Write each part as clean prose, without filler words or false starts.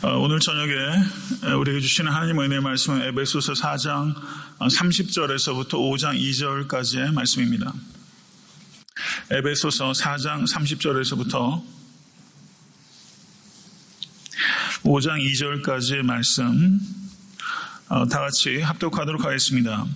오늘 저녁에 우리에게 주시는 하나님의 은혜의 말씀은 에베소서 4장 30절에서부터 5장 2절까지의 말씀입니다. 에베소서 4장 30절에서부터 5장 2절까지의 말씀 다 같이 합독하도록 하겠습니다.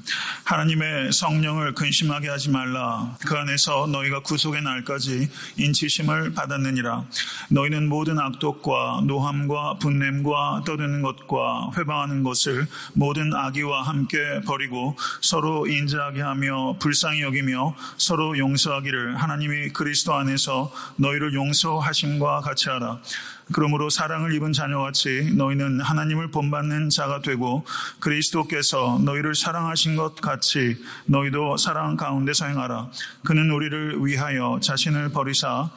하나님의 성령을 근심하게 하지 말라. 그 안에서 너희가 구속의 날까지 인치심을 받았느니라. 너희는 모든 악독과 노함과 분냄과 떠드는 것과 회방하는 것을 모든 악의와 함께 버리고 서로 인자하게 하며 불쌍히 여기며 서로 용서하기를 하나님이 그리스도 안에서 너희를 용서하심과 같이 하라. 그러므로 사랑을 입은 자녀같이 너희는 하나님을 본받는 자가 되고 그리스도께서 너희를 사랑하신 것 같이 너희도 사랑 가운데서 행하라. 그는 우리를 위하여 자신을 버리사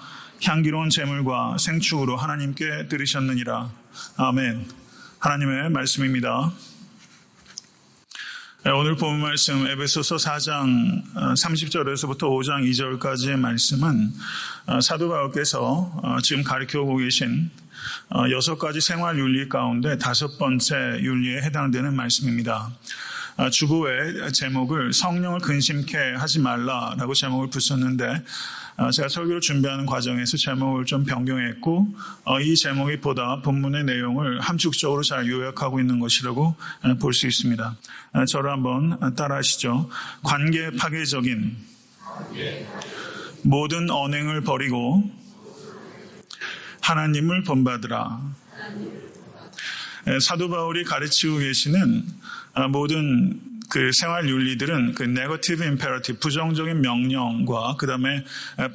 향기로운 제물과 생축으로 하나님께 드리셨느니라. 아멘. 하나님의 말씀입니다. 오늘 본 말씀 에베소서 4장 30절에서부터 5장 2절까지의 말씀은 사도 바울께서 지금 가르쳐오고 계신 6가지 생활 윤리 가운데 5번째 윤리에 해당되는 말씀입니다. 주보의 제목을 성령을 근심케 하지 말라라고 제목을 붙였는데 제가 설교를 준비하는 과정에서 제목을 좀 변경했고 이 제목이 보다 본문의 내용을 함축적으로 잘 요약하고 있는 것이라고 볼 수 있습니다. 저를 한번 따라하시죠. 관계 파괴적인 모든 언행을 버리고 하나님을 본받으라. 사도 바울이 가르치고 계시는 모든 그 생활 윤리들은 그 negative imperative, 부정적인 명령과 그 다음에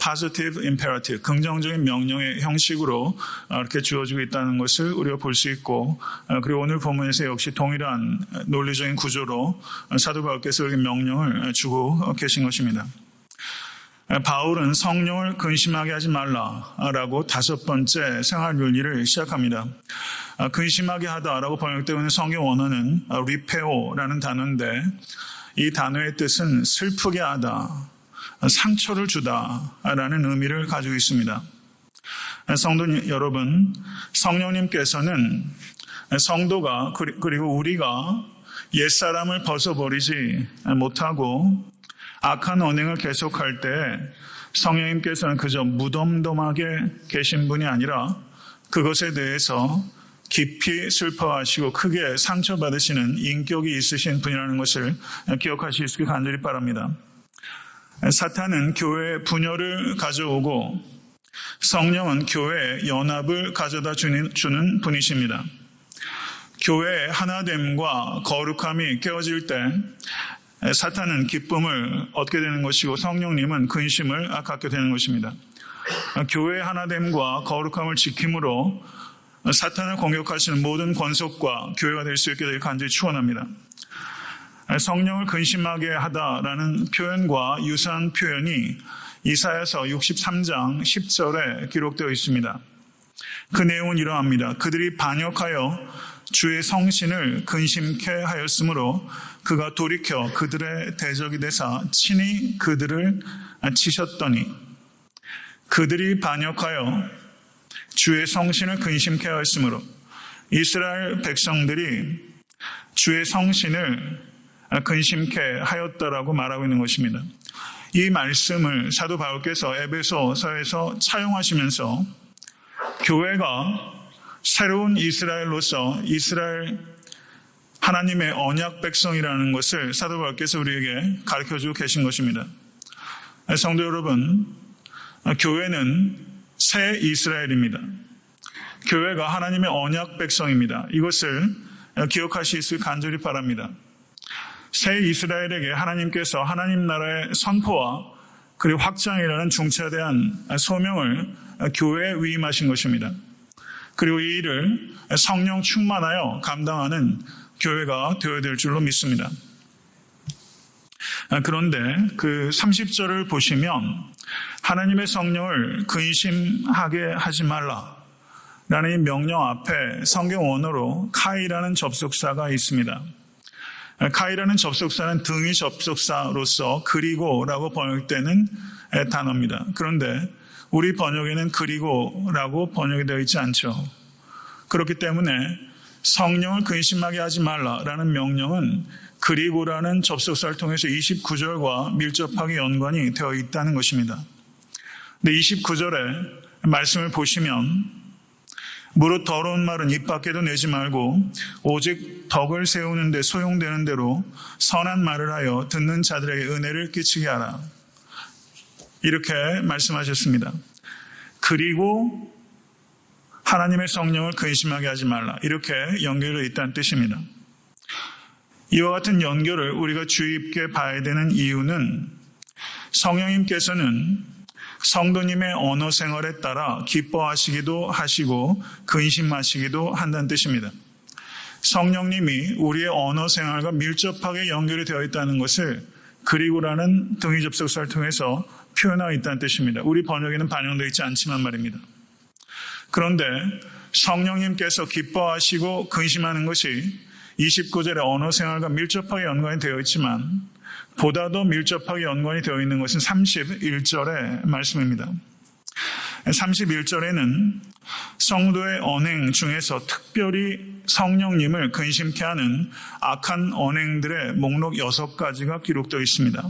positive imperative, 긍정적인 명령의 형식으로 이렇게 주어지고 있다는 것을 우리가 볼 수 있고, 그리고 오늘 본문에서 역시 동일한 논리적인 구조로 사도 바울께서 이렇게 명령을 주고 계신 것입니다. 바울은 성령을 근심하게 하지 말라라고 5번째 생활 윤리를 시작합니다. 근심하게 하다라고 번역되어 있는 성경 원어는 리페오라는 단어인데 이 단어의 뜻은 슬프게 하다, 상처를 주다라는 의미를 가지고 있습니다. 성도 여러분, 성령님께서는 성도가 그리고 우리가 옛사람을 벗어버리지 못하고 악한 언행을 계속할 때 성령님께서는 그저 무덤덤하게 계신 분이 아니라 그것에 대해서 깊이 슬퍼하시고 크게 상처받으시는 인격이 있으신 분이라는 것을 기억하실 수 있기를 간절히 바랍니다. 사탄은 교회에 분열을 가져오고 성령은 교회에 연합을 가져다 주는 분이십니다. 교회의 하나됨과 거룩함이 깨어질 때 사탄은 기쁨을 얻게 되는 것이고 성령님은 근심을 갖게 되는 것입니다. 교회의 하나됨과 거룩함을 지킴으로 사탄을 공격하시는 모든 권속과 교회가 될 수 있게 되길 간절히 축원합니다. 성령을 근심하게 하다라는 표현과 유사한 표현이 이사야서 63장 10절에 기록되어 있습니다. 그 내용은 이러합니다. 그들이 반역하여 주의 성신을 근심케 하였으므로 그가 돌이켜 그들의 대적이 되사 친히 그들을 치셨더니, 그들이 반역하여 주의 성신을 근심케 하였으므로 이스라엘 백성들이 주의 성신을 근심케 하였다라고 말하고 있는 것입니다. 이 말씀을 사도 바울께서 에베소서에서 차용하시면서 교회가 새로운 이스라엘로서 이스라엘 하나님의 언약 백성이라는 것을 사도 바울께서 우리에게 가르쳐주고 계신 것입니다. 성도 여러분, 교회는 새 이스라엘입니다. 교회가 하나님의 언약 백성입니다. 이것을 기억하실 수 간절히 바랍니다. 새 이스라엘에게 하나님께서 하나님 나라의 선포와 그리고 확장이라는 중차대한 소명을 교회에 위임하신 것입니다. 그리고 이 일을 성령 충만하여 감당하는 교회가 되어야 될 줄로 믿습니다. 그런데 그 30절을 보시면 하나님의 성령을 근심하게 하지 말라라는 이 명령 앞에 성경 원어로 카이라는 접속사가 있습니다. 카이라는 접속사는 등위 접속사로서 그리고라고 번역되는 단어입니다. 그런데 우리 번역에는 그리고라고 번역이 되어 있지 않죠. 그렇기 때문에 성령을 근심하게 하지 말라라는 명령은 그리고라는 접속사를 통해서 29절과 밀접하게 연관이 되어 있다는 것입니다. 근데 29절에 말씀을 보시면 무릇 더러운 말은 입 밖에도 내지 말고 오직 덕을 세우는 데 소용되는 대로 선한 말을 하여 듣는 자들에게 은혜를 끼치게 하라. 이렇게 말씀하셨습니다. 그리고 하나님의 성령을 근심하게 하지 말라. 이렇게 연결되어 있다는 뜻입니다. 이와 같은 연결을 우리가 주의 깊게 봐야 되는 이유는 성령님께서는 성도님의 언어 생활에 따라 기뻐하시기도 하시고 근심하시기도 한다는 뜻입니다. 성령님이 우리의 언어 생활과 밀접하게 연결이 되어 있다는 것을 그리고라는 등위 접속사를 통해서 표현하고 있다는 뜻입니다. 우리 번역에는 반영되어 있지 않지만 말입니다. 그런데 성령님께서 기뻐하시고 근심하는 것이 29절의 언어 생활과 밀접하게 연관이 되어 있지만 보다 더 밀접하게 연관이 되어 있는 것은 31절의 말씀입니다. 31절에는 성도의 언행 중에서 특별히 성령님을 근심케 하는 악한 언행들의 목록 6가지가 기록되어 있습니다.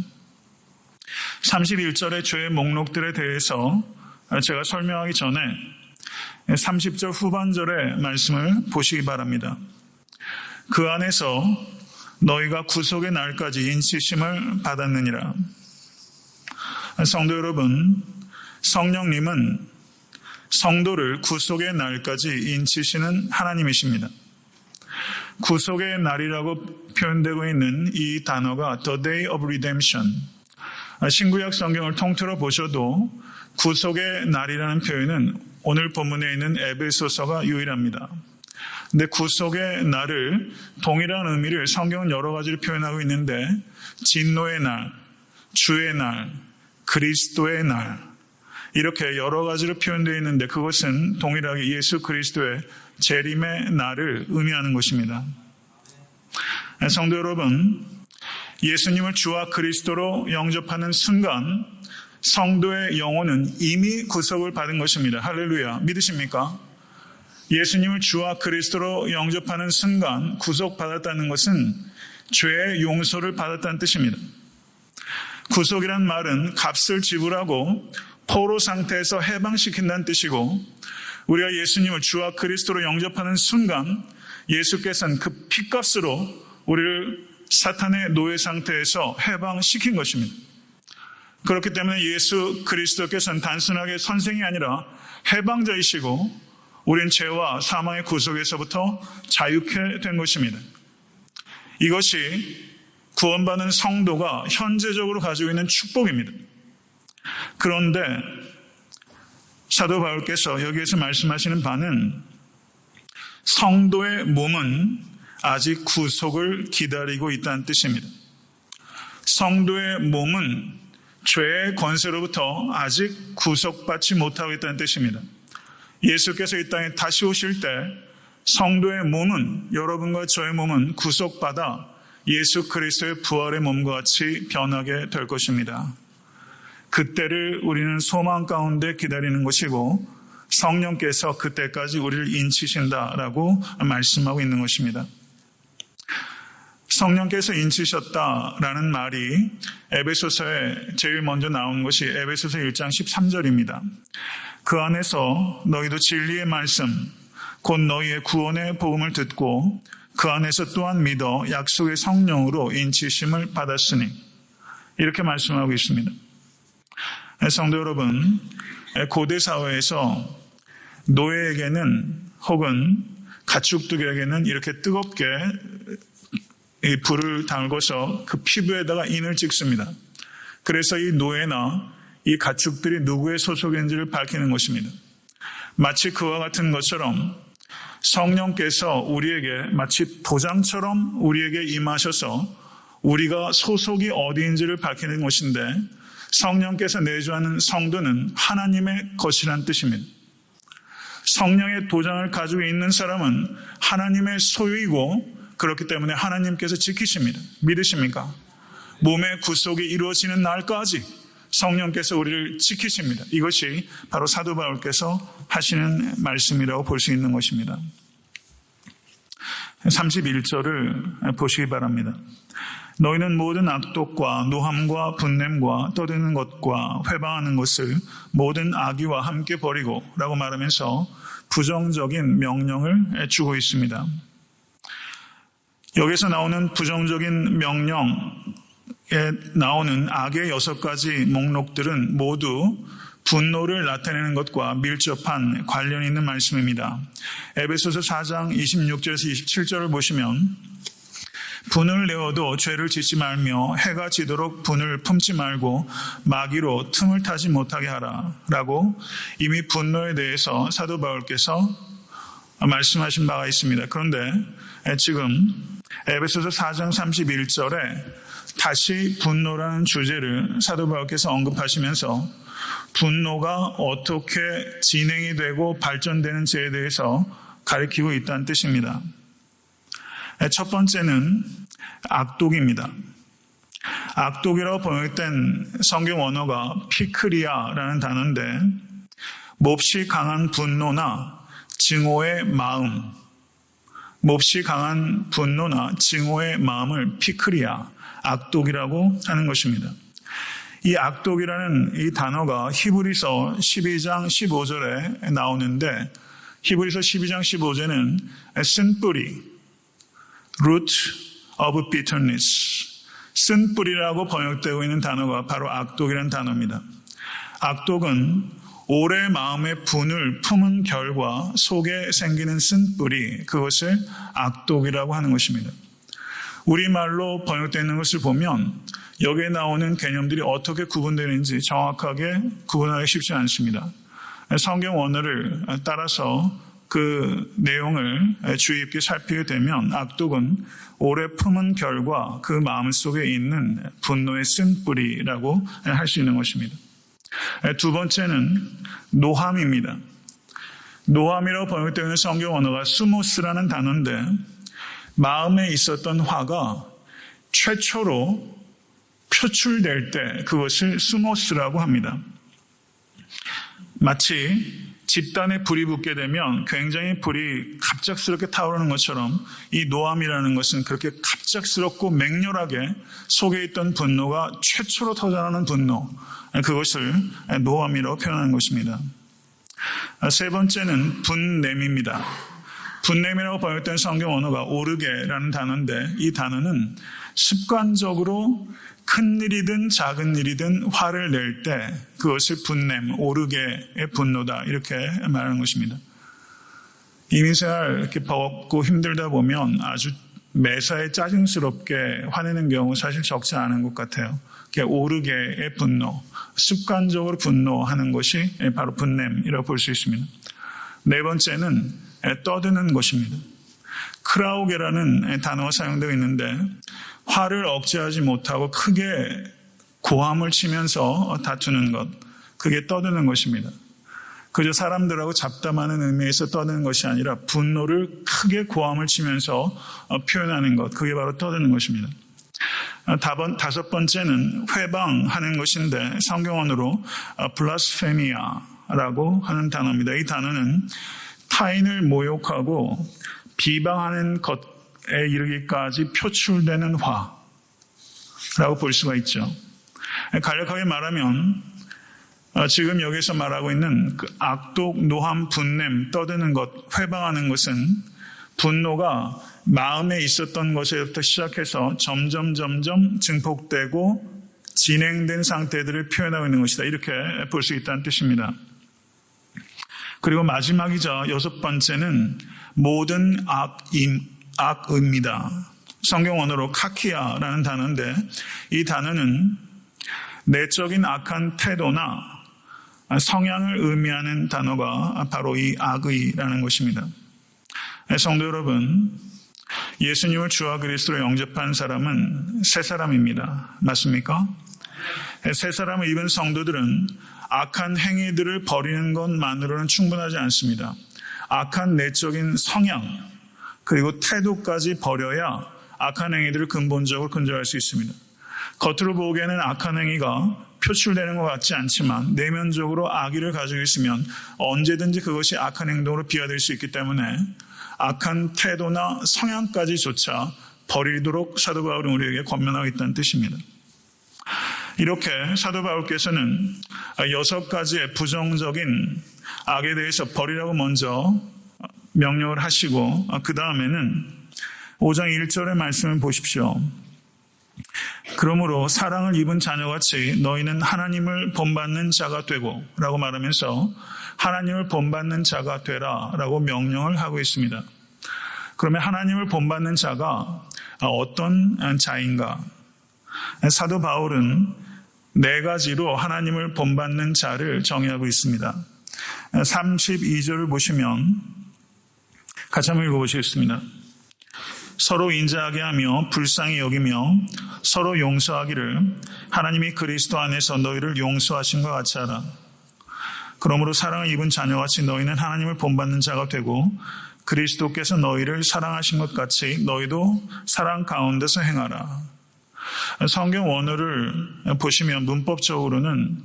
31절의 죄의 목록들에 대해서 제가 설명하기 전에 30절 후반절의 말씀을 보시기 바랍니다. 그 안에서 너희가 구속의 날까지 인치심을 받았느니라. 성도 여러분, 성령님은 성도를 구속의 날까지 인치시는 하나님이십니다. 구속의 날이라고 표현되고 있는 이 단어가 The Day of Redemption. 신구약 성경을 통틀어 보셔도 구속의 날이라는 표현은 오늘 본문에 있는 에베소서가 유일합니다. 근데 구속의 날을 동일한 의미를 성경은 여러 가지로 표현하고 있는데 진노의 날, 주의 날, 그리스도의 날 이렇게 여러 가지로 표현되어 있는데 그것은 동일하게 예수 그리스도의 재림의 날을 의미하는 것입니다. 성도 여러분, 예수님을 주와 그리스도로 영접하는 순간 성도의 영혼은 이미 구속을 받은 것입니다. 할렐루야. 믿으십니까? 예수님을 주와 그리스도로 영접하는 순간 구속받았다는 것은 죄의 용서를 받았다는 뜻입니다. 구속이란 말은 값을 지불하고 포로 상태에서 해방시킨다는 뜻이고 우리가 예수님을 주와 그리스도로 영접하는 순간 예수께서는 그 피값으로 우리를 사탄의 노예 상태에서 해방시킨 것입니다. 그렇기 때문에 예수 그리스도께서는 단순하게 선생이 아니라 해방자이시고 우린 죄와 사망의 구속에서부터 자유케 된 것입니다. 이것이 구원받은 성도가 현재적으로 가지고 있는 축복입니다. 그런데 사도 바울께서 여기에서 말씀하시는 바는 성도의 몸은 아직 구속을 기다리고 있다는 뜻입니다. 성도의 몸은 죄의 권세로부터 아직 구속받지 못하고 있다는 뜻입니다. 예수께서 이 땅에 다시 오실 때 성도의 몸은 여러분과 저의 몸은 구속받아 예수 그리스도의 부활의 몸과 같이 변하게 될 것입니다. 그때를 우리는 소망 가운데 기다리는 것이고 성령께서 그때까지 우리를 인치신다라고 말씀하고 있는 것입니다. 성령께서 인치셨다라는 말이 에베소서에 제일 먼저 나온 것이 에베소서 1장 13절입니다. 그 안에서 너희도 진리의 말씀 곧 너희의 구원의 복음을 듣고 그 안에서 또한 믿어 약속의 성령으로 인치심을 받았으니 이렇게 말씀하고 있습니다. 성도 여러분, 고대 사회에서 노예에게는 혹은 가축들에게는 이렇게 뜨겁게 이 불을 달고서 그 피부에다가 인을 찍습니다. 그래서 이 노예나 이 가축들이 누구의 소속인지를 밝히는 것입니다. 마치 그와 같은 것처럼 성령께서 우리에게 마치 도장처럼 우리에게 임하셔서 우리가 소속이 어디인지를 밝히는 것인데 성령께서 내주하는 성도는 하나님의 것이란 뜻입니다. 성령의 도장을 가지고 있는 사람은 하나님의 소유이고 그렇기 때문에 하나님께서 지키십니다. 믿으십니까? 몸의 구속이 이루어지는 날까지 성령께서 우리를 지키십니다. 이것이 바로 사도 바울께서 하시는 말씀이라고 볼 수 있는 것입니다. 31절을 보시기 바랍니다. 너희는 모든 악독과 노함과 분냄과 떠드는 것과 회방하는 것을 모든 악의와 함께 버리고 라고 말하면서 부정적인 명령을 주고 있습니다. 여기서 나오는 부정적인 명령에 나오는 악의 6가지 목록들은 모두 분노를 나타내는 것과 밀접한 관련이 있는 말씀입니다. 에베소서 4장 26절에서 27절을 보시면 분을 내어도 죄를 짓지 말며 해가 지도록 분을 품지 말고 마귀로 틈을 타지 못하게 하라 라고 이미 분노에 대해서 사도 바울께서 말씀하신 바가 있습니다. 그런데 지금 에베소서 4장 31절에 다시 분노라는 주제를 사도 바울께서 언급하시면서 분노가 어떻게 진행이 되고 발전되는지에 대해서 가리키고 있다는 뜻입니다. 첫 번째는 악독입니다. 악독이라고 번역된 성경 원어가 피크리아라는 단어인데 몹시 강한 분노나 증오의 마음, 몹시 강한 분노나 증오의 마음을 피크리아, 악독이라고 하는 것입니다. 이 악독이라는 이 단어가 히브리서 12장 15절에 나오는데 히브리서 12장 15절은 쓴뿌리, root of bitterness, 쓴뿌리라고 번역되고 있는 단어가 바로 악독이라는 단어입니다. 악독은 오래 마음의 분을 품은 결과 속에 생기는 쓴뿌리, 그것을 악독이라고 하는 것입니다. 우리말로 번역되는 것을 보면 여기에 나오는 개념들이 어떻게 구분되는지 정확하게 구분하기 쉽지 않습니다. 성경 원어를 따라서 그 내용을 주의 깊게 살피게 되면 악독은 오래 품은 결과 그 마음 속에 있는 분노의 쓴뿌리라고 할 수 있는 것입니다. 두 번째는 노함입니다. 노함이라고 번역되어 있는 성경 언어가 수모스라는 단어인데 마음에 있었던 화가 최초로 표출될 때 그것을 수모스라고 합니다. 마치 집단에 불이 붙게 되면 굉장히 불이 갑작스럽게 타오르는 것처럼 이 노함이라는 것은 그렇게 갑작스럽고 맹렬하게 속에 있던 분노가 최초로 터져나오는 분노, 그것을 노함이라고 표현하는 것입니다. 세 번째는 분냄입니다. 분냄이라고 번역된 성경 언어가 오르게라는 단어인데 이 단어는 습관적으로 큰 일이든 작은 일이든 화를 낼 때 그것을 분냄, 오르게의 분노다 이렇게 말하는 것입니다. 이민생활 이렇게 버겁고 힘들다 보면 아주 매사에 짜증스럽게 화내는 경우 사실 적지 않은 것 같아요. 오르게의 분노, 습관적으로 분노하는 것이 바로 분냄이라고 볼 수 있습니다. 네 번째는 떠드는 것입니다. 크라우게라는 단어가 사용되고 있는데 화를 억제하지 못하고 크게 고함을 치면서 다투는 것, 그게 떠드는 것입니다. 그저 사람들하고 잡담하는 의미에서 떠드는 것이 아니라 분노를 크게 고함을 치면서 표현하는 것, 그게 바로 떠드는 것입니다. 다섯 번째는 회방하는 것인데 성경어로 블라스페미아라고 하는 단어입니다. 이 단어는 타인을 모욕하고 비방하는 것에 이르기까지 표출되는 화라고 볼 수가 있죠. 간략하게 말하면 지금 여기서 말하고 있는 그 악독, 노함, 분냄, 떠드는 것, 회방하는 것은 분노가 마음에 있었던 것에부터 시작해서 점점 증폭되고 진행된 상태들을 표현하고 있는 것이다. 이렇게 볼 수 있다는 뜻입니다. 그리고 마지막이자 여섯 번째는 모든 악입니다. 성경 언어로 카키아라는 단어인데 이 단어는 내적인 악한 태도나 성향을 의미하는 단어가 바로 이 악의라는 것입니다. 성도 여러분, 예수님을 주와 그리스도로 영접한 사람은 새 사람입니다. 맞습니까? 새 사람을 입은 성도들은 악한 행위들을 버리는 것만으로는 충분하지 않습니다. 악한 내적인 성향 그리고 태도까지 버려야 악한 행위들을 근본적으로 근절할 수 있습니다. 겉으로 보기에는 악한 행위가 표출되는 것 같지 않지만 내면적으로 악의를 가지고 있으면 언제든지 그것이 악한 행동으로 비화될 수 있기 때문에 악한 태도나 성향까지조차 버리도록 사도 바울은 우리에게 권면하고 있다는 뜻입니다. 이렇게 사도 바울께서는 6가지의 부정적인 악에 대해서 버리라고 먼저 명령을 하시고, 그 다음에는 5장 1절의 말씀을 보십시오. 그러므로 사랑을 입은 자녀같이 너희는 하나님을 본받는 자가 되고 라고 말하면서 하나님을 본받는 자가 되라 라고 명령을 하고 있습니다. 그러면 하나님을 본받는 자가 어떤 자인가? 사도 바울은 4가지로 하나님을 본받는 자를 정의하고 있습니다. 32절을 보시면 같이 한번 읽어보시겠습니다. 서로 인자하게 하며 불쌍히 여기며 서로 용서하기를 하나님이 그리스도 안에서 너희를 용서하신 것 같이 하라. 그러므로 사랑을 입은 자녀같이 너희는 하나님을 본받는 자가 되고 그리스도께서 너희를 사랑하신 것 같이 너희도 사랑 가운데서 행하라. 성경 원어를 보시면 문법적으로는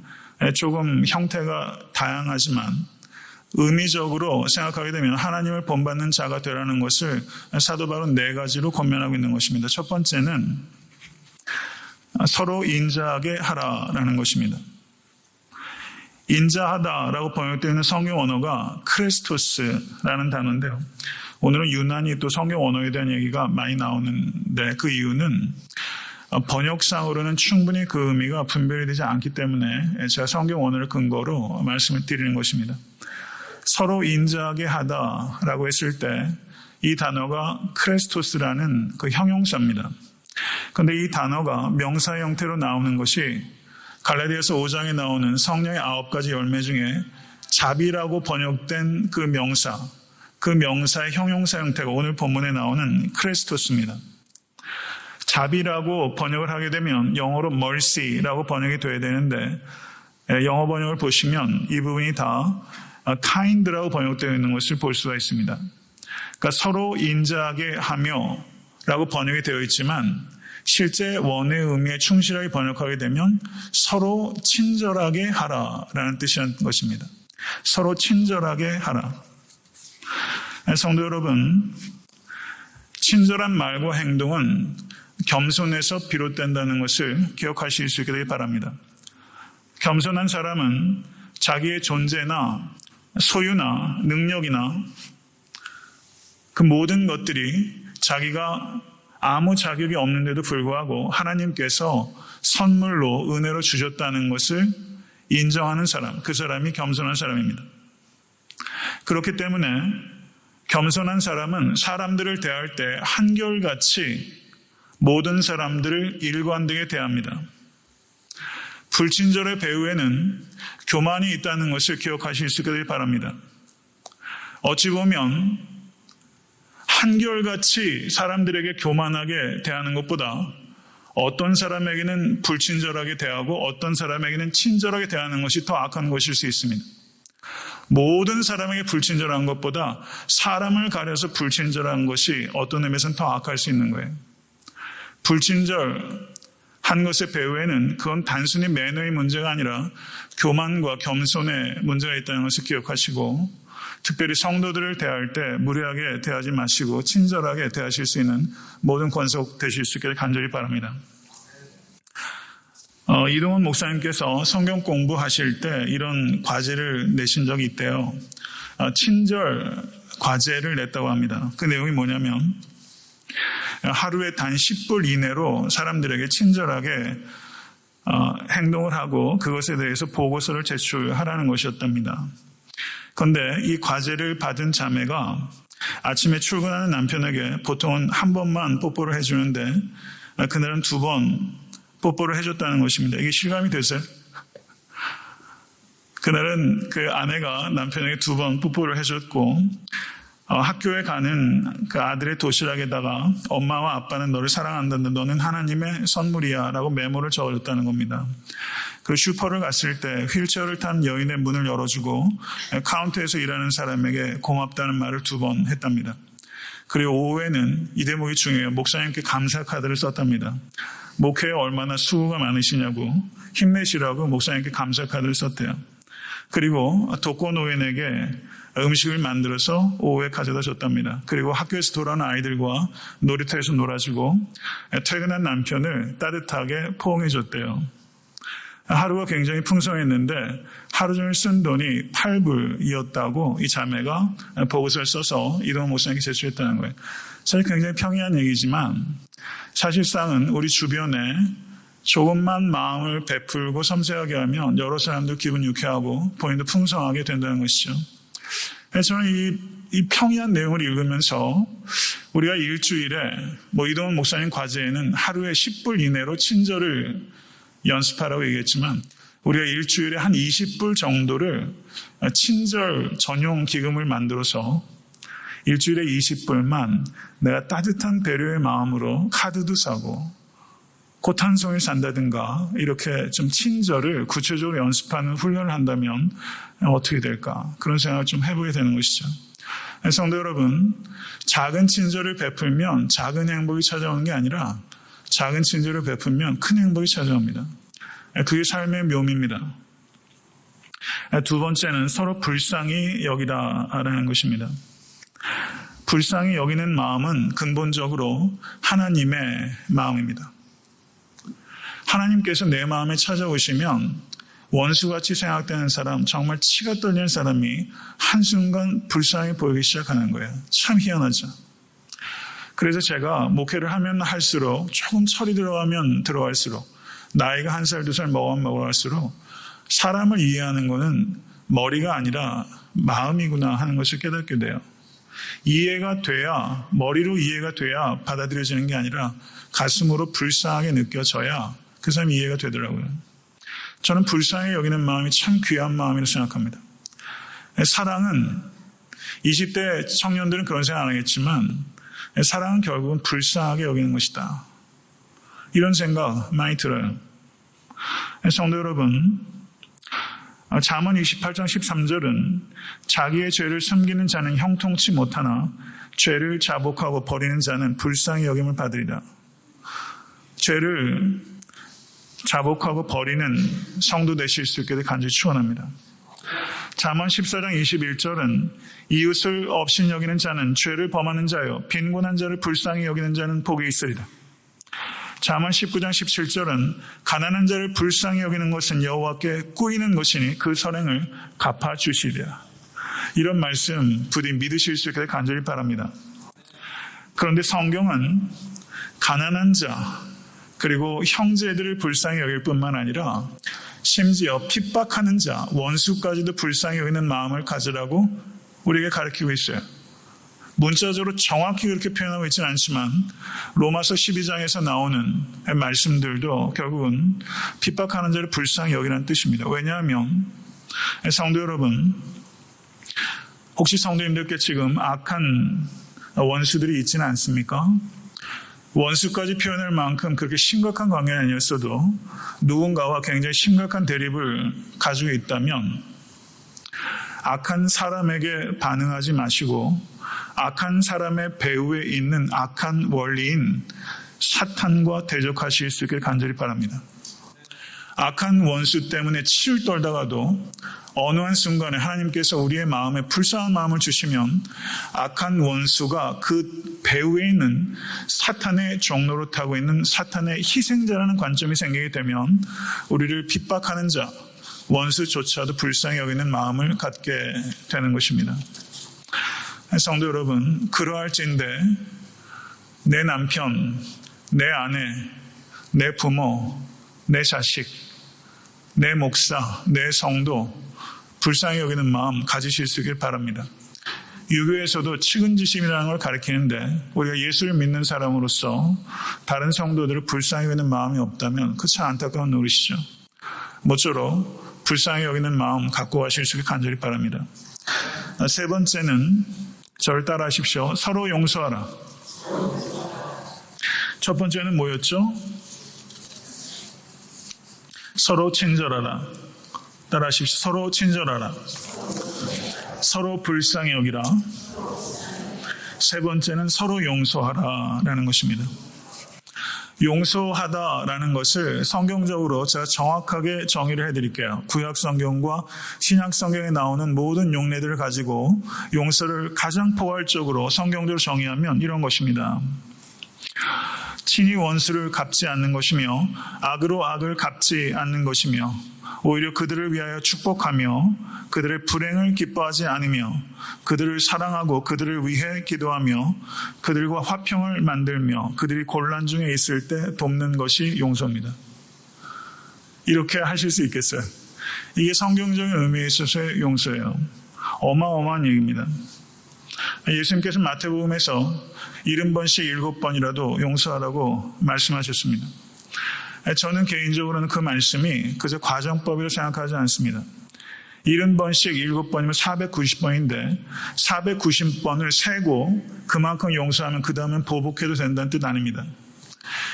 조금 형태가 다양하지만 의미적으로 생각하게 되면 하나님을 본받는 자가 되라는 것을 사도 바울은 4가지로 권면하고 있는 것입니다. 첫 번째는 서로 인자하게 하라라는 것입니다. 인자하다라고 번역되어 있는 성경 언어가 크리스토스라는 단어인데요. 오늘은 유난히 또 성경 언어에 대한 얘기가 많이 나오는데 그 이유는 번역상으로는 충분히 그 의미가 분별이 되지 않기 때문에 제가 성경 언어를 근거로 말씀을 드리는 것입니다. 서로 인자하게 하다라고 했을 때 이 단어가 크리스토스라는 그 형용사입니다. 그런데 이 단어가 명사 형태로 나오는 것이 갈라디아서 5장에 나오는 성령의 9가지 열매 중에 자비라고 번역된 그 명사의 형용사 형태가 오늘 본문에 나오는 크리스토스입니다. 자비라고 번역을 하게 되면 영어로 mercy라고 번역이 돼야 되는데 영어 번역을 보시면 이 부분이 다 kind라고 번역되어 있는 것을 볼 수가 있습니다. 그러니까 서로 인자하게 하며 라고 번역이 되어 있지만 실제 원의 의미에 충실하게 번역하게 되면 서로 친절하게 하라라는 뜻이라는 것입니다. 서로 친절하게 하라. 성도 여러분, 친절한 말과 행동은 겸손에서 비롯된다는 것을 기억하실 수 있게 되길 바랍니다. 겸손한 사람은 자기의 존재나 소유나 능력이나 그 모든 것들이 자기가 아무 자격이 없는데도 불구하고 하나님께서 선물로 은혜로 주셨다는 것을 인정하는 사람, 그 사람이 겸손한 사람입니다. 그렇기 때문에 겸손한 사람은 사람들을 대할 때 한결같이 모든 사람들을 일관되게 대합니다. 불친절의 배후에는 교만이 있다는 것을 기억하실 수 있기를 바랍니다. 어찌 보면 한결같이 사람들에게 교만하게 대하는 것보다 어떤 사람에게는 불친절하게 대하고 어떤 사람에게는 친절하게 대하는 것이 더 악한 것일 수 있습니다. 모든 사람에게 불친절한 것보다 사람을 가려서 불친절한 것이 어떤 의미에서는 더 악할 수 있는 거예요. 불친절한 것의 배후에는 그건 단순히 매너의 문제가 아니라 교만과 겸손의 문제가 있다는 것을 기억하시고 특별히 성도들을 대할 때 무례하게 대하지 마시고 친절하게 대하실 수 있는 모든 권속 되실 수 있기를 간절히 바랍니다. 이동훈 목사님께서 성경 공부하실 때 이런 과제를 내신 적이 있대요. 친절 과제를 냈다고 합니다. 그 내용이 뭐냐면 하루에 단 10분 이내로 사람들에게 친절하게 행동을 하고 그것에 대해서 보고서를 제출하라는 것이었답니다. 그런데 이 과제를 받은 자매가 아침에 출근하는 남편에게 보통은 한 번만 뽀뽀를 해주는데 그날은 2번 뽀뽀를 해줬다는 것입니다. 이게 실감이 되세요? 그날은 그 아내가 남편에게 2번 뽀뽀를 해줬고 학교에 가는 그 아들의 도시락에다가 엄마와 아빠는 너를 사랑한다는데 너는 하나님의 선물이야 라고 메모를 적어줬다는 겁니다. 그리고 슈퍼를 갔을 때 휠체어를 탄 여인의 문을 열어주고 카운터에서 일하는 사람에게 고맙다는 말을 2번 했답니다. 그리고 오후에는 이 대목이 중요해요. 목사님께 감사 카드를 썼답니다. 목회에 얼마나 수고가 많으시냐고 힘내시라고 목사님께 감사 카드를 썼대요. 그리고 독거노인에게 음식을 만들어서 오후에 가져다 줬답니다. 그리고 학교에서 돌아온 아이들과 놀이터에서 놀아주고 퇴근한 남편을 따뜻하게 포옹해 줬대요. 하루가 굉장히 풍성했는데 하루 종일 쓴 돈이 8불이었다고 이 자매가 보고서를 써서 이동호 목사님께 제출했다는 거예요. 사실 굉장히 평이한 얘기지만 사실상은 우리 주변에 조금만 마음을 베풀고 섬세하게 하면 여러 사람들 기분 유쾌하고 본인도 풍성하게 된다는 것이죠. 그래서 저는 이 평이한 내용을 읽으면서 우리가 일주일에 이동훈 목사님 과제에는 하루에 10불 이내로 친절을 연습하라고 얘기했지만 우리가 일주일에 한 20불 정도를 친절 전용 기금을 만들어서 일주일에 20불만 내가 따뜻한 배려의 마음으로 카드도 사고 꽃 한 송이 산다든가 이렇게 좀 친절을 구체적으로 연습하는 훈련을 한다면 어떻게 될까? 그런 생각을 좀 해보게 되는 것이죠. 성도 여러분, 작은 친절을 베풀면 작은 행복이 찾아오는 게 아니라 작은 친절을 베풀면 큰 행복이 찾아옵니다. 그게 삶의 묘미입니다. 두 번째는 서로 불쌍히 여기라라는 것입니다. 불쌍히 여기는 마음은 근본적으로 하나님의 마음입니다. 하나님께서 내 마음에 찾아오시면 원수같이 생각되는 사람, 정말 치가 떨리는 사람이 한순간 불쌍히 보이기 시작하는 거예요. 참 희한하죠. 그래서 제가 목회를 하면 할수록 조금 철이 들어가면 들어갈수록 나이가 1살, 2살 먹으면 먹을수록 사람을 이해하는 것은 머리가 아니라 마음이구나 하는 것을 깨닫게 돼요. 이해가 돼야, 머리로 이해가 돼야 받아들여지는 게 아니라 가슴으로 불쌍하게 느껴져야 그 사람이 이해가 되더라고요. 저는 불쌍히 여기는 마음이 참 귀한 마음이라고 생각합니다. 사랑은 20대 청년들은 그런 생각 안 하겠지만 사랑은 결국은 불쌍하게 여기는 것이다. 이런 생각 많이 들어요. 성도 여러분, 잠언 28장 13절은 자기의 죄를 숨기는 자는 형통치 못하나 죄를 자복하고 버리는 자는 불쌍히 여김을 받으리라. 죄를 자복하고 버리는 성도 되실 수 있게 간절히 축원합니다. 잠언 14장 21절은 이웃을 업신 여기는 자는 죄를 범하는 자요 빈곤한 자를 불쌍히 여기는 자는 복이 있으리라. 잠언 19장 17절은 가난한 자를 불쌍히 여기는 것은 여호와께 꾸이는 것이니 그 선행을 갚아주시리라. 이런 말씀 부디 믿으실 수 있게 간절히 바랍니다. 그런데 성경은 가난한 자 그리고 형제들을 불쌍히 여길 뿐만 아니라 심지어 핍박하는 자, 원수까지도 불쌍히 여기는 마음을 가지라고 우리에게 가르치고 있어요. 문자적으로 정확히 그렇게 표현하고 있지는 않지만 로마서 12장에서 나오는 말씀들도 결국은 핍박하는 자를 불쌍히 여기라는 뜻입니다. 왜냐하면 성도 여러분, 혹시 성도님들께 지금 악한 원수들이 있지는 않습니까? 원수까지 표현할 만큼 그렇게 심각한 관계는 아니었어도 누군가와 굉장히 심각한 대립을 가지고 있다면 악한 사람에게 반응하지 마시고 악한 사람의 배후에 있는 악한 원리인 사탄과 대적하실 수 있길 간절히 바랍니다. 악한 원수 때문에 치를 떨다가도 어느 한 순간에 하나님께서 우리의 마음에 불쌍한 마음을 주시면 악한 원수가 그 배후에 있는 사탄의 종로로 타고 있는 사탄의 희생자라는 관점이 생기게 되면 우리를 핍박하는 자, 원수조차도 불쌍히 여기는 마음을 갖게 되는 것입니다. 성도 여러분, 그러할진대 내 남편, 내 아내, 내 부모, 내 자식, 내 목사, 내 성도 불쌍히 여기는 마음 가지실 수 있길 바랍니다. 유교에서도 측은지심이라는 걸 가리키는데 우리가 예수를 믿는 사람으로서 다른 성도들을 불쌍히 여기는 마음이 없다면 그 참 안타까운 노릇이죠. 모쪼록 불쌍히 여기는 마음 갖고 가실 수 있길 간절히 바랍니다. 세 번째는 저를 따라 하십시오. 서로 용서하라. 첫 번째는 뭐였죠? 서로 친절하라. 따라 하십시오. 서로 친절하라. 서로 불쌍히 여기라. 세 번째는 서로 용서하라 라는 것입니다. 용서하다라는 것을 성경적으로 제가 정확하게 정의를 해드릴게요. 구약 성경과 신약 성경에 나오는 모든 용례들을 가지고 용서를 가장 포괄적으로 성경적으로 정의하면 이런 것입니다. 친히 원수를 갚지 않는 것이며 악으로 악을 갚지 않는 것이며 오히려 그들을 위하여 축복하며 그들의 불행을 기뻐하지 않으며 그들을 사랑하고 그들을 위해 기도하며 그들과 화평을 만들며 그들이 곤란 중에 있을 때 돕는 것이 용서입니다. 이렇게 하실 수 있겠어요? 이게 성경적인 의미에 있어서의 용서예요. 어마어마한 얘기입니다. 예수님께서 마태복음에서 70번씩 7번이라도 용서하라고 말씀하셨습니다. 저는 개인적으로는 그 말씀이 그저 과정법이라고 생각하지 않습니다. 70번씩 7번이면 490번인데 490번을 세고 그만큼 용서하면 그 다음엔 보복해도 된다는 뜻 아닙니다.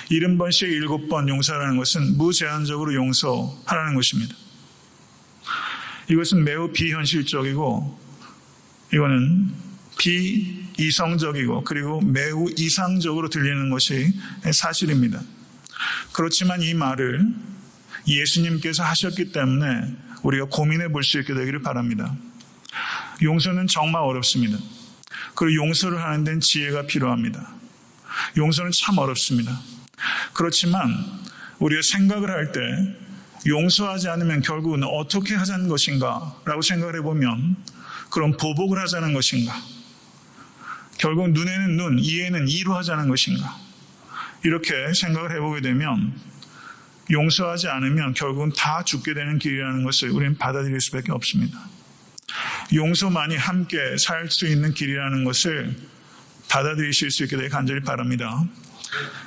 70번씩 7번 용서하라는 것은 무제한적으로 용서하라는 것입니다. 이것은 매우 비현실적이고 이거는 비이성적이고 그리고 매우 이상적으로 들리는 것이 사실입니다. 그렇지만 이 말을 예수님께서 하셨기 때문에 우리가 고민해 볼 수 있게 되기를 바랍니다. 용서는 정말 어렵습니다. 그리고 용서를 하는 데는 지혜가 필요합니다. 용서는 참 어렵습니다. 그렇지만 우리가 생각을 할 때 용서하지 않으면 결국은 어떻게 하자는 것인가 라고 생각을 해보면 그럼 보복을 하자는 것인가, 결국 눈에는 눈, 이에는 이로 하자는 것인가, 이렇게 생각을 해보게 되면 용서하지 않으면 결국은 다 죽게 되는 길이라는 것을 우리는 받아들일 수밖에 없습니다. 용서만이 함께 살 수 있는 길이라는 것을 받아들이실 수 있게 되길 간절히 바랍니다.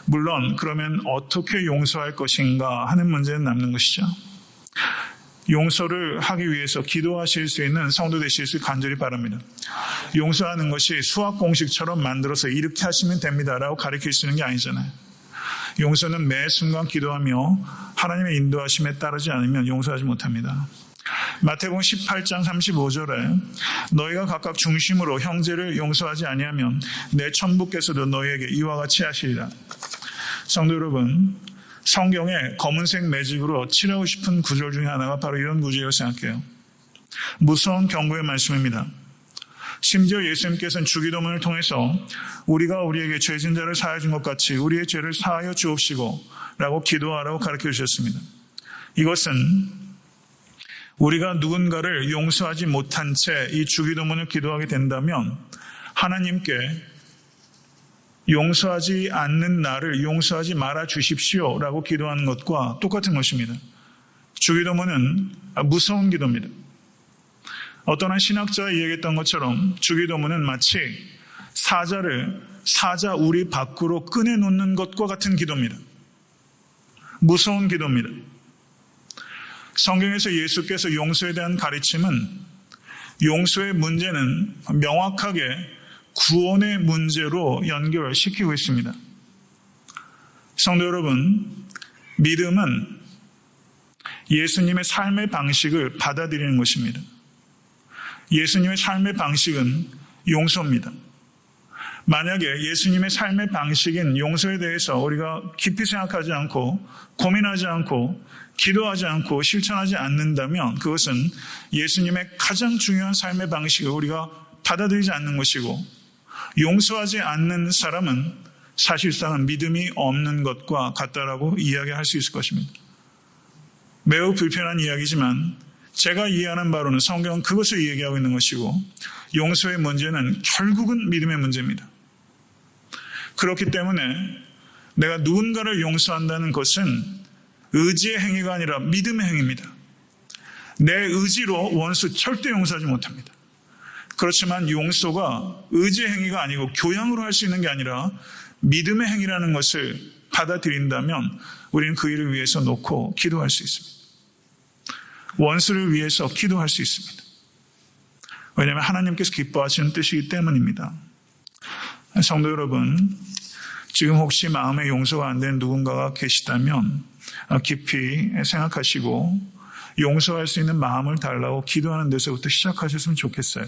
물론 그러면 어떻게 용서할 것인가 하는 문제는 남는 것이죠. 용서를 하기 위해서 기도하실 수 있는 성도 되실 수 간절히 바랍니다. 용서하는 것이 수학 공식처럼 만들어서 이렇게 하시면 됩니다라고 가르칠 수 있는 게 아니잖아요. 용서는 매 순간 기도하며 하나님의 인도하심에 따르지 않으면 용서하지 못합니다. 마태복음 18장 35절에 너희가 각각 중심으로 형제를 용서하지 아니하면 내 천부께서도 너희에게 이와 같이 하시리라. 성도 여러분, 성경에 검은색 매직으로 칠하고 싶은 구절 중에 하나가 바로 이런 구절이라고 생각해요. 무서운 경고의 말씀입니다. 심지어 예수님께서는 주기도문을 통해서 우리가 우리에게 죄진 자를 사하여 준 것 같이 우리의 죄를 사하여 주옵시고 라고 기도하라고 가르쳐 주셨습니다. 이것은 우리가 누군가를 용서하지 못한 채 이 주기도문을 기도하게 된다면 하나님께 용서하지 않는 나를 용서하지 말아 주십시오 라고 기도하는 것과 똑같은 것입니다. 주기도문은 무서운 기도입니다. 어떤 한 신학자가 이야기했던 것처럼 주기도문은 마치 사자를 사자 우리 밖으로 꺼내놓는 것과 같은 기도입니다. 무서운 기도입니다. 성경에서 예수께서 용서에 대한 가르침은 용서의 문제는 명확하게 구원의 문제로 연결시키고 있습니다. 성도 여러분, 믿음은 예수님의 삶의 방식을 받아들이는 것입니다. 예수님의 삶의 방식은 용서입니다. 만약에 예수님의 삶의 방식인 용서에 대해서 우리가 깊이 생각하지 않고 고민하지 않고 기도하지 않고 실천하지 않는다면 그것은 예수님의 가장 중요한 삶의 방식을 우리가 받아들이지 않는 것이고, 용서하지 않는 사람은 사실상은 믿음이 없는 것과 같다라고 이야기할 수 있을 것입니다. 매우 불편한 이야기지만 제가 이해하는 바로는 성경은 그것을 이야기하고 있는 것이고, 용서의 문제는 결국은 믿음의 문제입니다. 그렇기 때문에 내가 누군가를 용서한다는 것은 의지의 행위가 아니라 믿음의 행위입니다. 내 의지로 원수 절대 용서하지 못합니다. 그렇지만 용서가 의지의 행위가 아니고 교양으로 할 수 있는 게 아니라 믿음의 행위라는 것을 받아들인다면 우리는 그 일을 위해서 놓고 기도할 수 있습니다. 원수를 위해서 기도할 수 있습니다. 왜냐하면 하나님께서 기뻐하시는 뜻이기 때문입니다. 성도 여러분, 지금 혹시 마음에 용서가 안 되는 누군가가 계시다면 깊이 생각하시고 용서할 수 있는 마음을 달라고 기도하는 데서부터 시작하셨으면 좋겠어요.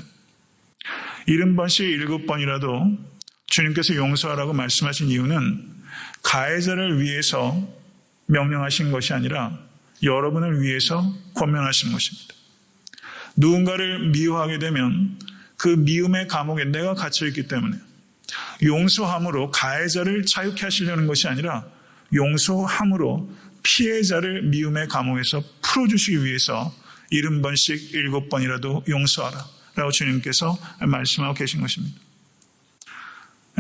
70번씩 7번이라도 주님께서 용서하라고 말씀하신 이유는 가해자를 위해서 명령하신 것이 아니라 여러분을 위해서 권면하신 것입니다. 누군가를 미워하게 되면 그 미움의 감옥에 내가 갇혀있기 때문에 용서함으로 가해자를 자유케 하시려는 것이 아니라 용서함으로 피해자를 미움의 감옥에서 풀어주시기 위해서 70번씩 7번이라도 용서하라 라고 주님께서 말씀하고 계신 것입니다.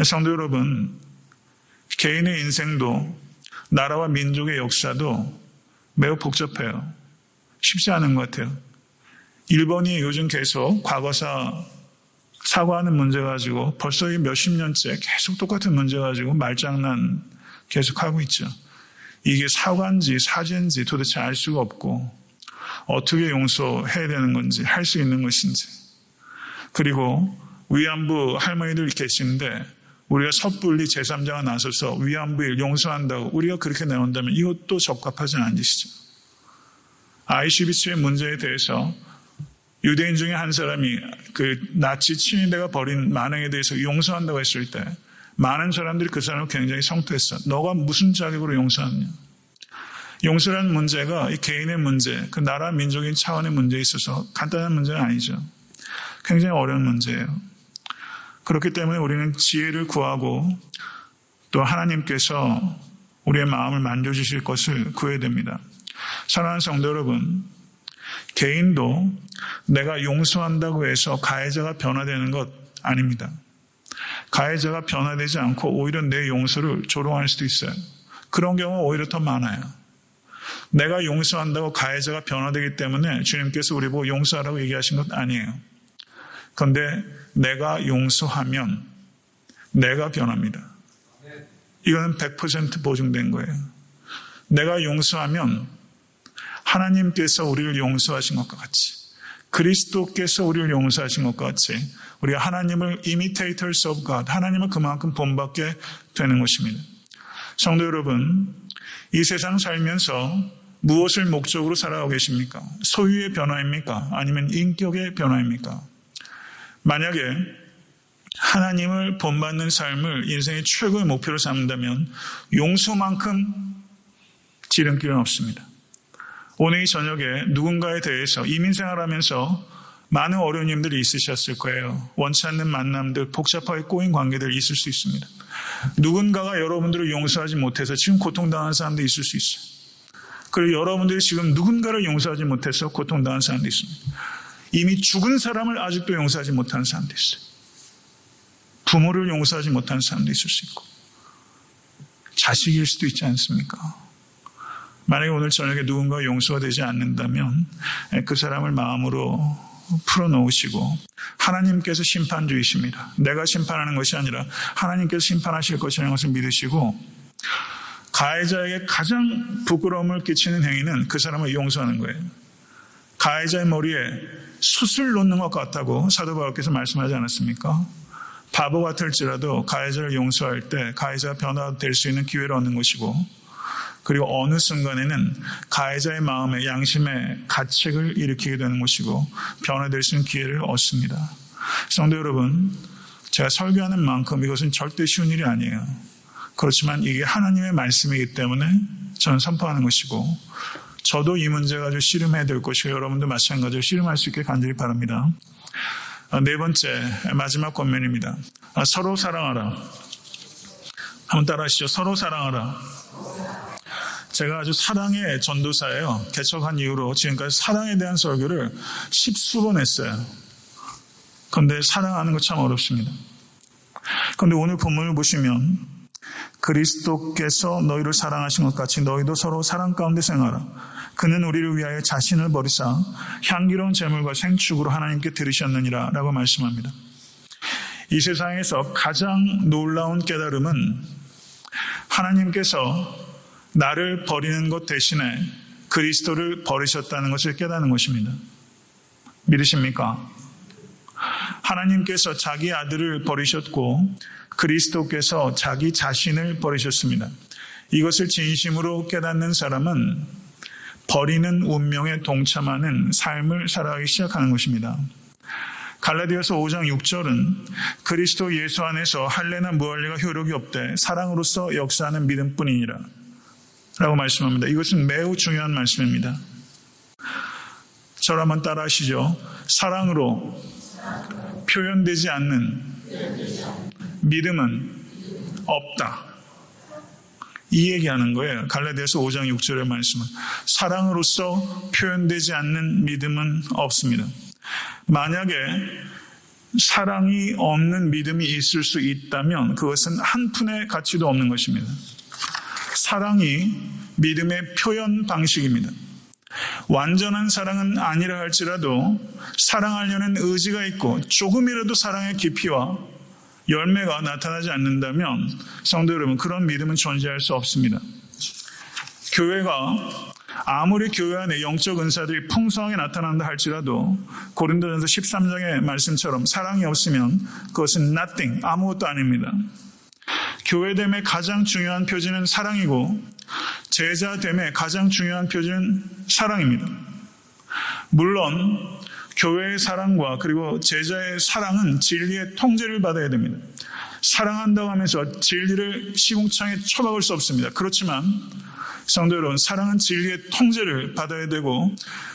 성도 여러분, 개인의 인생도 나라와 민족의 역사도 매우 복잡해요. 쉽지 않은 것 같아요. 일본이 요즘 계속 과거사 사과하는 문제 가지고 벌써 몇십 년째 계속 똑같은 문제 가지고 말장난 계속하고 있죠. 이게 사과인지 사죄인지 도대체 알 수가 없고 어떻게 용서해야 되는 건지 할 수 있는 것인지. 그리고 위안부 할머니들 계시는데 우리가 섣불리 제3자가 나서서 위안부일 용서한다고 우리가 그렇게 내온다면 이것도 적합하지 않은 짓이죠. 아이슈비츠의 문제에 대해서 유대인 중에 한 사람이 그 나치 친위대가 벌인 만행에 대해서 용서한다고 했을 때 많은 사람들이 그 사람을 굉장히 성토했어. 너가 무슨 자격으로 용서하느냐. 용서라는 문제가 이 개인의 문제, 그 나라 민족인 차원의 문제에 있어서 간단한 문제는 아니죠. 굉장히 어려운 문제예요. 그렇기 때문에 우리는 지혜를 구하고 또 하나님께서 우리의 마음을 만져주실 것을 구해야 됩니다. 사랑하는 성도 여러분, 개인도 내가 용서한다고 해서 가해자가 변화되는 것 아닙니다. 가해자가 변화되지 않고 오히려 내 용서를 조롱할 수도 있어요. 그런 경우가 오히려 더 많아요. 내가 용서한다고 가해자가 변화되기 때문에 주님께서 우리 보고 용서하라고 얘기하신 것 아니에요. 그런데 내가 용서하면 내가 변합니다. 이거는 100% 보증된 거예요. 내가 용서하면 하나님께서 우리를 용서하신 것과 같이, 그리스도께서 우리를 용서하신 것과 같이 우리가 하나님을 imitators of God, 하나님을 그만큼 본받게 되는 것입니다. 성도 여러분, 이 세상 살면서 무엇을 목적으로 살아가고 계십니까? 소유의 변화입니까? 아니면 인격의 변화입니까? 만약에 하나님을 본받는 삶을 인생의 최고의 목표로 삼는다면 용서만큼 지름길은 없습니다. 오늘 이 저녁에 누군가에 대해서 이민생활하면서 많은 어려움들이 있으셨을 거예요. 원치 않는 만남들, 복잡하게 꼬인 관계들이 있을 수 있습니다. 누군가가 여러분들을 용서하지 못해서 지금 고통당하는 사람도 있을 수 있어요. 그리고 여러분들이 지금 누군가를 용서하지 못해서 고통당하는 사람도 있습니다. 이미 죽은 사람을 아직도 용서하지 못하는 사람도 있어요. 부모를 용서하지 못하는 사람도 있을 수 있고 자식일 수도 있지 않습니까? 만약에 오늘 저녁에 누군가 용서가 되지 않는다면 그 사람을 마음으로 풀어놓으시고 하나님께서 심판주이십니다. 내가 심판하는 것이 아니라 하나님께서 심판하실 것이라는 것을 믿으시고 가해자에게 가장 부끄러움을 끼치는 행위는 그 사람을 용서하는 거예요. 가해자의 머리에 숯을 놓는 것 같다고 사도 바울께서 말씀하지 않았습니까? 바보 같을지라도 가해자를 용서할 때 가해자가 변화될 수 있는 기회를 얻는 것이고, 그리고 어느 순간에는 가해자의 마음에 양심의 가책을 일으키게 되는 것이고 변화될 수 있는 기회를 얻습니다. 성도 여러분, 제가 설교하는 만큼 이것은 절대 쉬운 일이 아니에요. 그렇지만 이게 하나님의 말씀이기 때문에 저는 선포하는 것이고, 저도 이 문제 가지고 씨름해야 될 것이고 여러분도 마찬가지로 씨름할 수 있게 간절히 바랍니다. 네 번째, 마지막 권면입니다. 서로 사랑하라. 한번 따라하시죠. 서로 사랑하라. 제가 아주 사랑의 전도사예요. 개척한 이후로 지금까지 사랑에 대한 설교를 10수번 했어요. 그런데 사랑하는 거 참 어렵습니다. 그런데 오늘 본문을 보시면 그리스도께서 너희를 사랑하신 것 같이 너희도 서로 사랑 가운데 생활하라. 그는 우리를 위하여 자신을 버리사 향기로운 제물과 생축으로 하나님께 드리셨느니라 라고 말씀합니다. 이 세상에서 가장 놀라운 깨달음은 하나님께서 나를 버리는 것 대신에 그리스도를 버리셨다는 것을 깨닫는 것입니다. 믿으십니까? 하나님께서 자기 아들을 버리셨고 그리스도께서 자기 자신을 버리셨습니다. 이것을 진심으로 깨닫는 사람은 버리는 운명에 동참하는 삶을 살아가기 시작하는 것입니다. 갈라디아서 5장 6절은 그리스도 예수 안에서 할례나 무할례가 효력이 없되 사랑으로서 역사하는 믿음뿐이니라 라고 말씀합니다. 이것은 매우 중요한 말씀입니다. 저를 한번 따라 하시죠. 사랑으로 표현되지 않는 믿음은 없다. 이 얘기하는 거예요. 갈라디아서 5장 6절의 말씀은. 사랑으로서 표현되지 않는 믿음은 없습니다. 만약에 사랑이 없는 믿음이 있을 수 있다면 그것은 한 푼의 가치도 없는 것입니다. 사랑이 믿음의 표현 방식입니다. 완전한 사랑은 아니라 할지라도 사랑하려는 의지가 있고 조금이라도 사랑의 깊이와 열매가 나타나지 않는다면 성도 여러분, 그런 믿음은 존재할 수 없습니다. 교회가 아무리 교회 안에 영적 은사들이 풍성하게 나타난다 할지라도 고린도전서 13장의 말씀처럼 사랑이 없으면 그것은 nothing, 아무것도 아닙니다. 교회됨의 가장 중요한 표지는 사랑이고 제자됨의 가장 중요한 표지는 사랑입니다. 물론 교회의 사랑과 그리고 제자의 사랑은 진리의 통제를 받아야 됩니다. 사랑한다고 하면서 진리를 시궁창에 쳐박을 수 없습니다. 그렇지만 성도 여러분, 사랑은 진리의 통제를 받아야 되고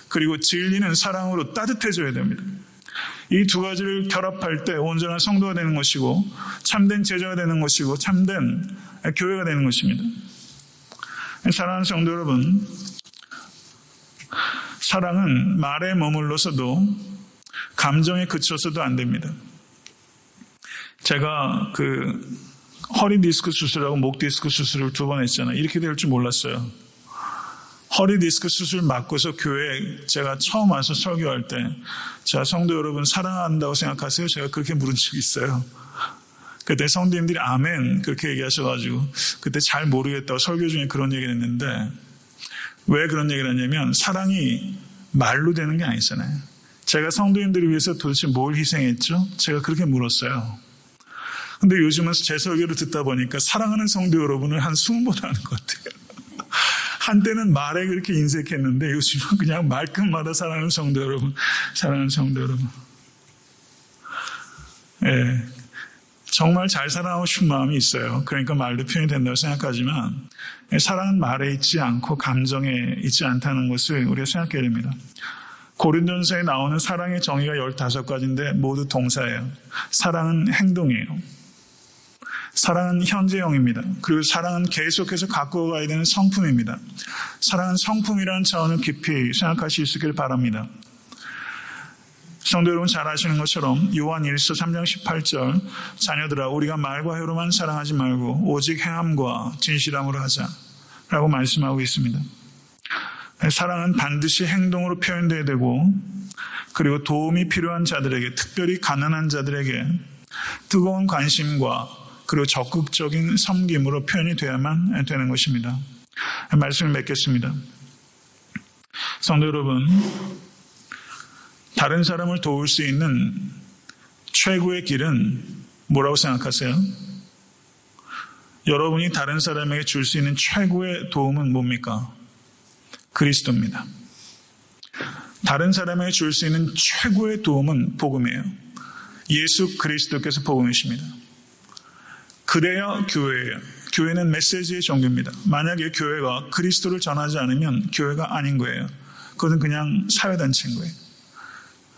그리고 진리는 사랑으로 따뜻해져야 됩니다. 이 두 가지를 결합할 때 온전한 성도가 되는 것이고 참된 제자가 되는 것이고 참된 교회가 되는 것입니다. 사랑하는 성도 여러분, 사랑은 말에 머물러서도 감정에 그쳐서도 안 됩니다. 제가 허리 디스크 수술하고 목 디스크 수술을 2번 했잖아요. 이렇게 될 줄 몰랐어요. 허리 디스크 수술 맞고서 교회에 제가 처음 와서 설교할 때 자, 성도 여러분 사랑한다고 생각하세요? 제가 그렇게 물은 적이 있어요. 그때 성도님들이 아멘 그렇게 얘기하셔가지고 그때 잘 모르겠다고 설교 중에 그런 얘기를 했는데 왜 그런 얘기를 하냐면 사랑이 말로 되는 게 아니잖아요. 제가 성도님들을 위해서 도대체 뭘 희생했죠? 제가 그렇게 물었어요. 근데 요즘은 제 설교를 듣다 보니까 사랑하는 성도 여러분을 한 20번 하는 것 같아요. 한때는 말에 그렇게 인색했는데 요즘은 그냥 말끝마다 사랑하는 성도 여러분, 사랑하는 성도 여러분. 예, 정말 잘 사랑하고 싶은 마음이 있어요. 그러니까 말로 표현이 된다고 생각하지만 사랑은 말에 있지 않고 감정에 있지 않다는 것을 우리가 생각해야 됩니다. 고린도전서에 나오는 사랑의 정의가 15가지인데 모두 동사예요. 사랑은 행동이에요. 사랑은 현재형입니다. 그리고 사랑은 계속해서 갖고 가야 되는 성품입니다. 사랑은 성품이라는 차원을 깊이 생각하실 수 있기를 바랍니다. 성도 여러분 잘 아시는 것처럼 요한 1서 3장 18절 자녀들아 우리가 말과 혀로만 사랑하지 말고 오직 행함과 진실함으로 하자 라고 말씀하고 있습니다. 사랑은 반드시 행동으로 표현돼야 되고 그리고 도움이 필요한 자들에게 특별히 가난한 자들에게 뜨거운 관심과 그리고 적극적인 섬김으로 표현이 돼야만 되는 것입니다. 말씀을 맺겠습니다. 성도 여러분, 다른 사람을 도울 수 있는 최고의 길은 뭐라고 생각하세요? 여러분이 다른 사람에게 줄 수 있는 최고의 도움은 뭡니까? 그리스도입니다. 다른 사람에게 줄 수 있는 최고의 도움은 복음이에요. 예수 그리스도께서 복음이십니다. 그래야 교회예요. 교회는 메시지의 종교입니다. 만약에 교회가 그리스도를 전하지 않으면 교회가 아닌 거예요. 그것은 그냥 사회단체인 거예요.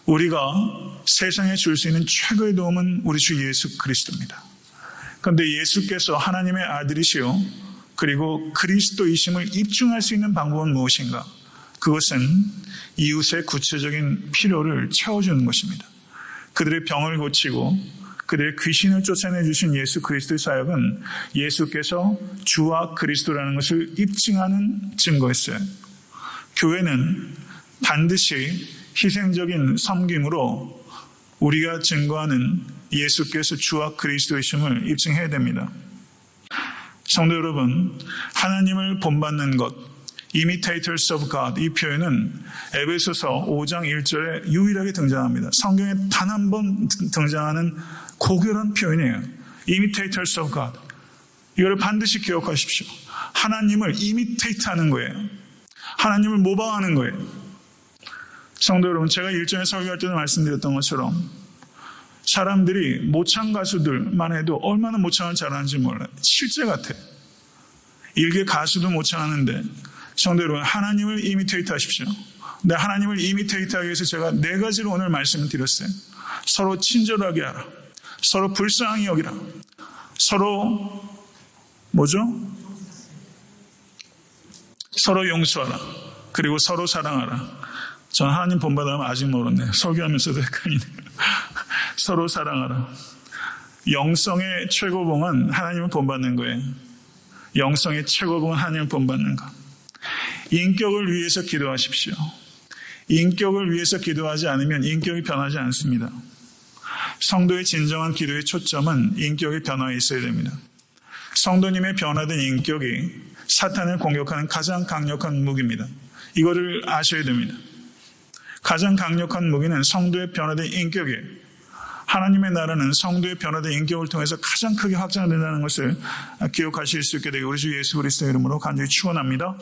우리가 세상에 줄 수 있는 최고의 도움은 우리 주 예수 그리스도입니다. 그런데 예수께서 하나님의 아들이시요 그리고 그리스도이심을 입증할 수 있는 방법은 무엇인가? 그것은 이웃의 구체적인 필요를 채워주는 것입니다. 그들의 병을 고치고 그들의 귀신을 쫓아내 주신 예수 그리스도의 사역은 예수께서 주와 그리스도라는 것을 입증하는 증거였어요. 교회는 반드시 희생적인 섬김으로 우리가 증거하는 예수께서 주와 그리스도이심을 입증해야 됩니다. 성도 여러분, 하나님을 본받는 것, imitators of God, 이 표현은 에베소서 5장 1절에 유일하게 등장합니다. 성경에 단 한 번 등장하는 고결한 표현이에요. imitators of God. 이걸 반드시 기억하십시오. 하나님을 imitate 하는 거예요. 하나님을 모방하는 거예요. 성도 여러분, 제가 일전에 설교할 때도 말씀드렸던 것처럼 사람들이 모창 가수들만 해도 얼마나 모창을 잘하는지 몰라요. 실제 같아요. 일개 가수도 모창하는데 성도 여러분, 하나님을 이미테이트 하십시오. 근데 하나님을 이미테이트 하기 위해서 제가 4가지로 오늘 말씀을 드렸어요. 서로 친절하게 하라. 서로 불쌍히 여기라. 서로 뭐죠? 서로 용서하라. 그리고 서로 사랑하라. 전 하나님 본받으면 아직 모르네요. 설교하면서도 헷갈리네요. 서로 사랑하라. 영성의 최고봉은 하나님을 본받는 거예요. 영성의 최고봉은 하나님을 본받는 거. 인격을 위해서 기도하십시오. 인격을 위해서 기도하지 않으면 인격이 변하지 않습니다. 성도의 진정한 기도의 초점은 인격의 변화에 있어야 됩니다. 성도님의 변화된 인격이 사탄을 공격하는 가장 강력한 무기입니다. 이거를 아셔야 됩니다. 가장 강력한 무기는 성도의 변화된 인격이에요. 하나님의 나라는 성도의 변화된 인격을 통해서 가장 크게 확장된다는 것을 기억하실 수 있게 되고 우리 주 예수 그리스도의 이름으로 간절히 축원합니다.